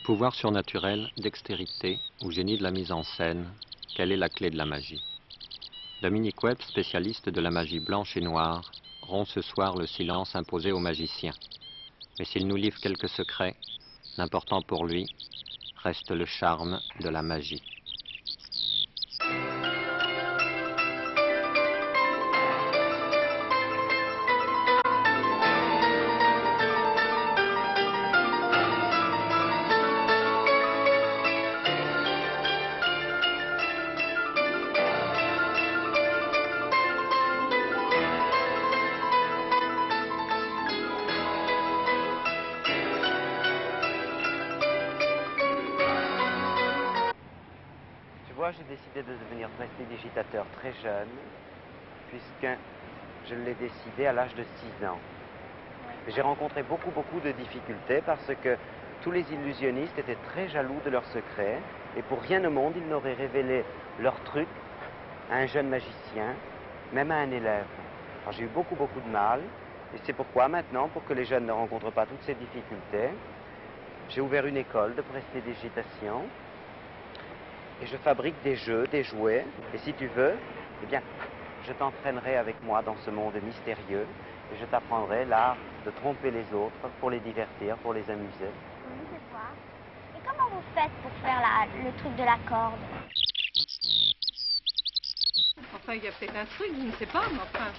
Pouvoir surnaturel, dextérité ou génie de la mise en scène, quelle est la clé de la magie? Dominique Webb, spécialiste de la magie blanche et noire, rompt ce soir le silence imposé aux magiciens. Mais s'il nous livre quelques secrets, l'important pour lui reste le charme de la magie. J'ai décidé de devenir prestidigitateur très jeune, puisque je l'ai décidé à l'âge de 6 ans. J'ai rencontré beaucoup de difficultés parce que tous les illusionnistes étaient très jaloux de leurs secrets et pour rien au monde, ils n'auraient révélé leurs trucs à un jeune magicien, même à un élève. Alors j'ai eu beaucoup de mal et c'est pourquoi maintenant, pour que les jeunes ne rencontrent pas toutes ces difficultés, j'ai ouvert une école de prestidigitation. Et je fabrique des jeux, des jouets. Et si tu veux, eh bien, je t'entraînerai avec moi dans ce monde mystérieux. Et je t'apprendrai l'art de tromper les autres pour les divertir, pour les amuser. Oui, je vois. Et comment vous faites pour faire le truc de la corde? Enfin, il y a peut-être un truc, je ne sais pas, mais enfin...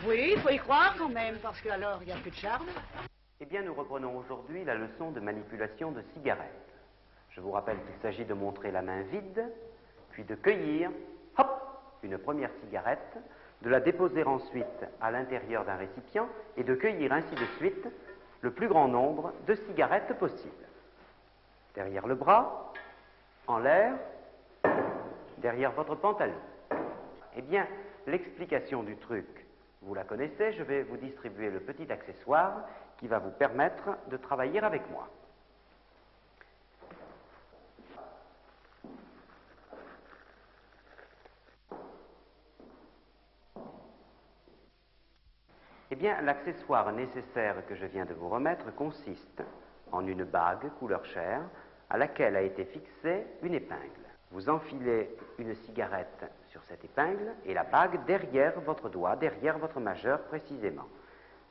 Oui, il faut y croire quand même, parce qu'alors il n'y a plus de charme. Eh bien, nous reprenons aujourd'hui la leçon de manipulation de cigarettes. Je vous rappelle qu'il s'agit de montrer la main vide, puis de cueillir, hop, une première cigarette, de la déposer ensuite à l'intérieur d'un récipient et de cueillir ainsi de suite le plus grand nombre de cigarettes possible. Derrière le bras, en l'air, derrière votre pantalon. Eh bien, l'explication du truc, vous la connaissez, je vais vous distribuer le petit accessoire qui va vous permettre de travailler avec moi. Eh bien, l'accessoire nécessaire que je viens de vous remettre consiste en une bague couleur chair à laquelle a été fixée une épingle. Vous enfilez une cigarette sur cette épingle et la bague derrière votre doigt, derrière votre majeur précisément.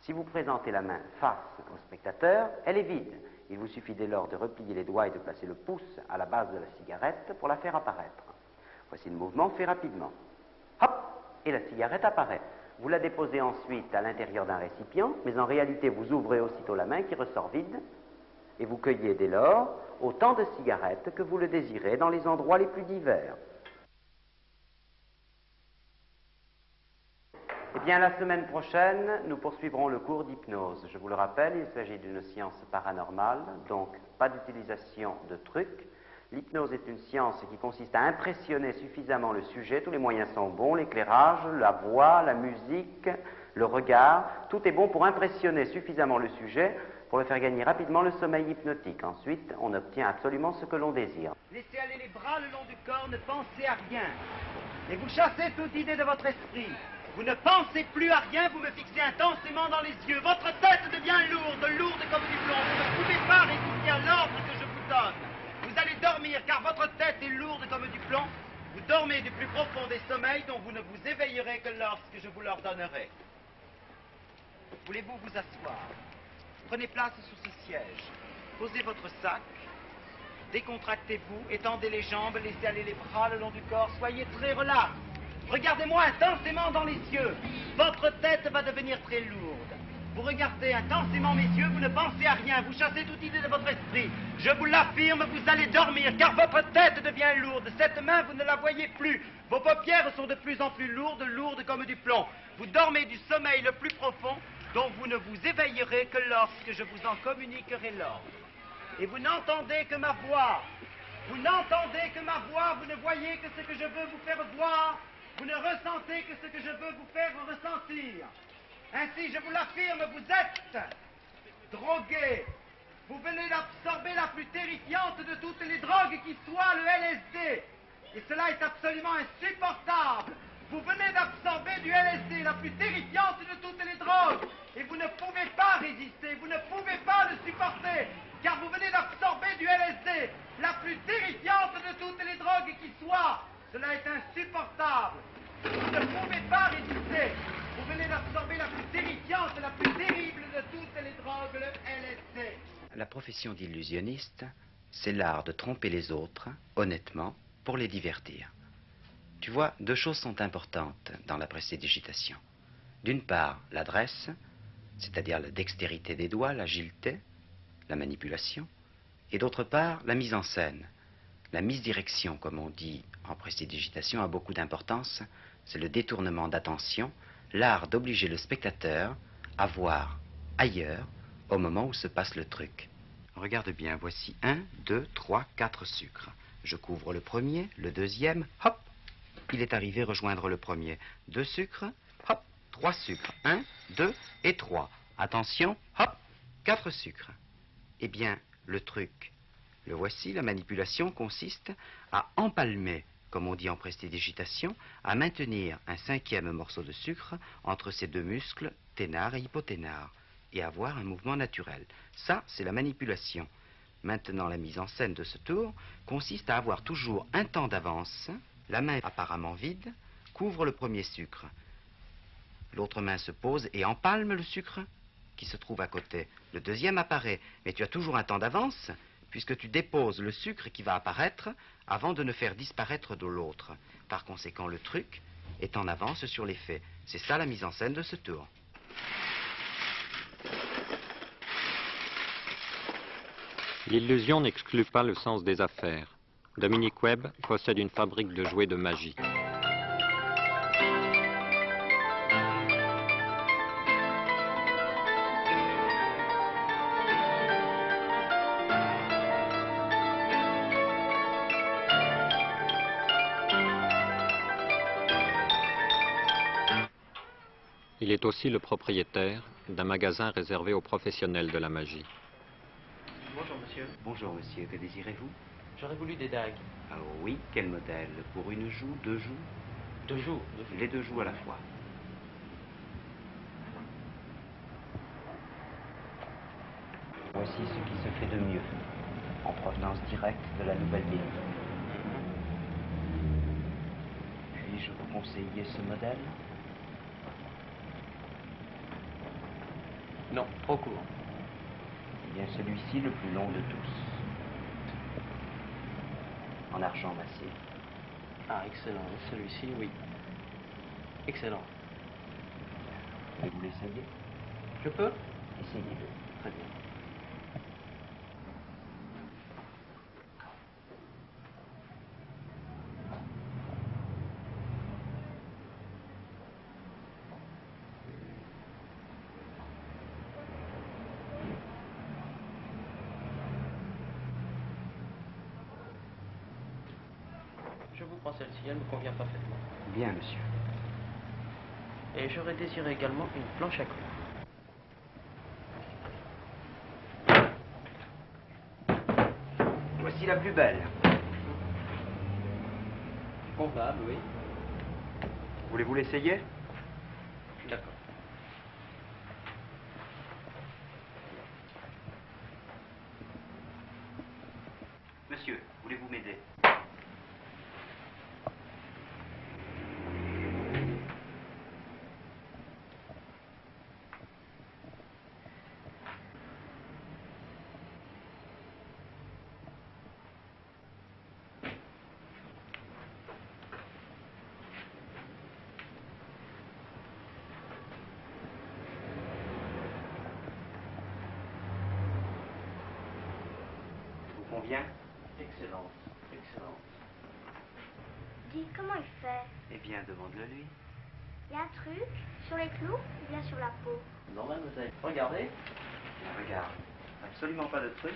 Si vous présentez la main face au spectateur, elle est vide. Il vous suffit dès lors de replier les doigts et de placer le pouce à la base de la cigarette pour la faire apparaître. Voici le mouvement fait rapidement. Hop! Et la cigarette apparaît. Vous la déposez ensuite à l'intérieur d'un récipient, mais en réalité vous ouvrez aussitôt la main qui ressort vide et vous cueillez dès lors autant de cigarettes que vous le désirez dans les endroits les plus divers. Eh bien, la semaine prochaine, nous poursuivrons le cours d'hypnose. Je vous le rappelle, il s'agit d'une science paranormale, donc pas d'utilisation de trucs. L'hypnose est une science qui consiste à impressionner suffisamment le sujet. Tous les moyens sont bons, l'éclairage, la voix, la musique, le regard. Tout est bon pour impressionner suffisamment le sujet pour le faire gagner rapidement le sommeil hypnotique. Ensuite, on obtient absolument ce que l'on désire. Laissez aller les bras le long du corps, ne pensez à rien. Et vous chassez toute idée de votre esprit. Vous ne pensez plus à rien, vous me fixez intensément dans les yeux. Votre tête devient lourde, lourde comme du plomb. Vous ne pouvez pas résister à l'ordre que je vous donne. Vous allez dormir car votre tête est lourde comme du plomb. Vous dormez du plus profond des sommeils dont vous ne vous éveillerez que lorsque je vous l'ordonnerai. Voulez-vous vous asseoir? Prenez place sur ce siège. Posez votre sac. Décontractez-vous, étendez les jambes, laissez aller les bras le long du corps. Soyez très relax. Regardez-moi intensément dans les yeux. Votre tête va devenir très lourde. Vous regardez intensément mes yeux, vous ne pensez à rien, vous chassez toute idée de votre esprit. Je vous l'affirme, vous allez dormir, car votre tête devient lourde. Cette main, vous ne la voyez plus. Vos paupières sont de plus en plus lourdes, lourdes comme du plomb. Vous dormez du sommeil le plus profond, dont vous ne vous éveillerez que lorsque je vous en communiquerai l'ordre. Et vous n'entendez que ma voix. Vous n'entendez que ma voix, vous ne voyez que ce que je veux vous faire voir. Vous ne ressentez que ce que je veux vous faire ressentir. Ainsi, je vous l'affirme, vous êtes drogué. Vous venez d'absorber la plus terrifiante de toutes les drogues qui soit, le LSD. Et cela est absolument insupportable. Vous venez d'absorber du LSD, la plus terrifiante de toutes les drogues. Et vous ne pouvez pas résister, vous ne pouvez pas le supporter. Car vous venez d'absorber du LSD, la plus terrifiante de toutes les drogues qui soit. Cela est insupportable. Vous ne pouvez pas résister. Vous venez d'absorber la plus terrifiante, la plus terrible de toutes les drogues, le LSD. La profession d'illusionniste, c'est l'art de tromper les autres, honnêtement, pour les divertir. Tu vois, deux choses sont importantes dans la prestidigitation. D'une part, l'adresse, c'est-à-dire la dextérité des doigts, l'agilité, la manipulation, et d'autre part, la mise en scène. La misdirection, comme on dit en prestidigitation, a beaucoup d'importance. C'est le détournement d'attention, l'art d'obliger le spectateur à voir ailleurs au moment où se passe le truc. Regarde bien, voici 1, 2, 3, 4 sucres. Je couvre le premier, le deuxième, hop, il est arrivé rejoindre le premier. 2 sucres, hop, 3 sucres. 1, 2 et 3. Attention, hop, 4 sucres. Eh bien, le truc, le voici, la manipulation consiste à empalmer, comme on dit en prestidigitation, à maintenir un 5e morceau de sucre entre ces deux muscles, ténard et hypoténard, et avoir un mouvement naturel. Ça, c'est la manipulation. Maintenant, la mise en scène de ce tour consiste à avoir toujours un temps d'avance. La main apparemment vide couvre le premier sucre. L'autre main se pose et empalme le sucre qui se trouve à côté. Le deuxième apparaît, mais tu as toujours un temps d'avance puisque tu déposes le sucre qui va apparaître avant de ne faire disparaître de l'autre. Par conséquent, le truc est en avance sur les faits. C'est ça la mise en scène de ce tour. L'illusion n'exclut pas le sens des affaires. Dominique Webb possède une fabrique de jouets de magie. Il est aussi le propriétaire d'un magasin réservé aux professionnels de la magie. Bonjour monsieur. Bonjour monsieur, que désirez-vous? J'aurais voulu des dagues. Ah oui, quel modèle? Pour une joue, 2 joues? 2 jours. Les 2 joues à la fois. Voici ce qui se fait de mieux, en provenance directe de la Nouvelle-Delhi. Puis-je vous conseiller ce modèle? Non, trop court. Eh bien, celui-ci, le plus long de tous. En argent massif. Ah, excellent. Celui-ci, oui. Excellent. Voulez-vous l'essayer? Je peux? Essayez-le. Très bien. Je vous prends celle-ci, elle me convient parfaitement. Bien, monsieur. Et j'aurais désiré également une planche à couleur. Voici la plus belle. Convenable, oui. Voulez-vous l'essayer? D'accord. Monsieur, voulez-vous m'aider? Vous convient? Excellente. Excellente. Dis, comment il fait? Eh bien, demande-le lui. Il y a un truc sur les clous ou bien sur la peau? Non, mademoiselle. Regardez. Bien, regarde, absolument pas de truc.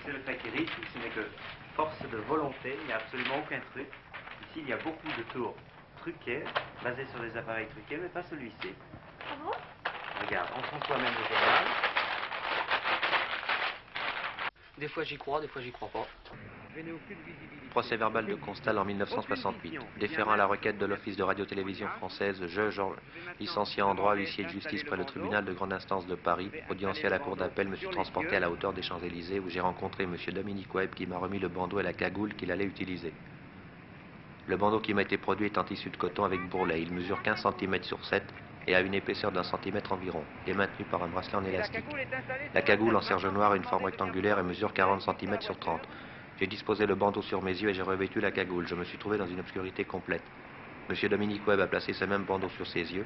C'est le fait qu'il ici, ce n'est que force de volonté, il n'y a absolument aucun truc. Ici, il y a beaucoup de tours truqués, basés sur des appareils truqués, mais pas celui-ci. Ah bon? Regarde, on prend toi-même le journal. Des fois j'y crois, des fois j'y crois pas. Procès verbal de Constal en 1968. Déférant à la requête de l'Office de radio-télévision française, Georges, licencié en droit, huissier de justice près le tribunal de grande instance de Paris, audiencier à la cour d'appel, me suis transporté à la hauteur des Champs-Élysées où j'ai rencontré M. Dominique Webb qui m'a remis le bandeau et la cagoule qu'il allait utiliser. Le bandeau qui m'a été produit est en tissu de coton avec bourrelet. Il mesure 15 cm sur 7 et a une épaisseur d'1 centimètre environ. Il est maintenu par un bracelet en élastique. La cagoule en serge noire a une forme rectangulaire et mesure 40 cm sur 30. J'ai disposé le bandeau sur mes yeux et j'ai revêtu la cagoule. Je me suis trouvé dans une obscurité complète. M. Dominique Webb a placé ce même bandeau sur ses yeux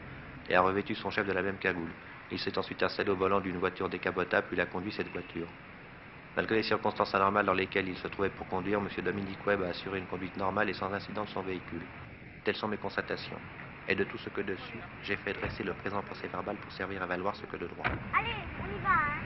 et a revêtu son chef de la même cagoule. Il s'est ensuite installé au volant d'une voiture décapotable puis il a conduit cette voiture. Malgré les circonstances anormales dans lesquelles il se trouvait pour conduire, M. Dominique Webb a assuré une conduite normale et sans incident de son véhicule. Telles sont mes constatations. Et de tout ce que dessus, j'ai fait dresser le présent procès verbal pour servir à valoir ce que de droit. Allez, on y va, hein?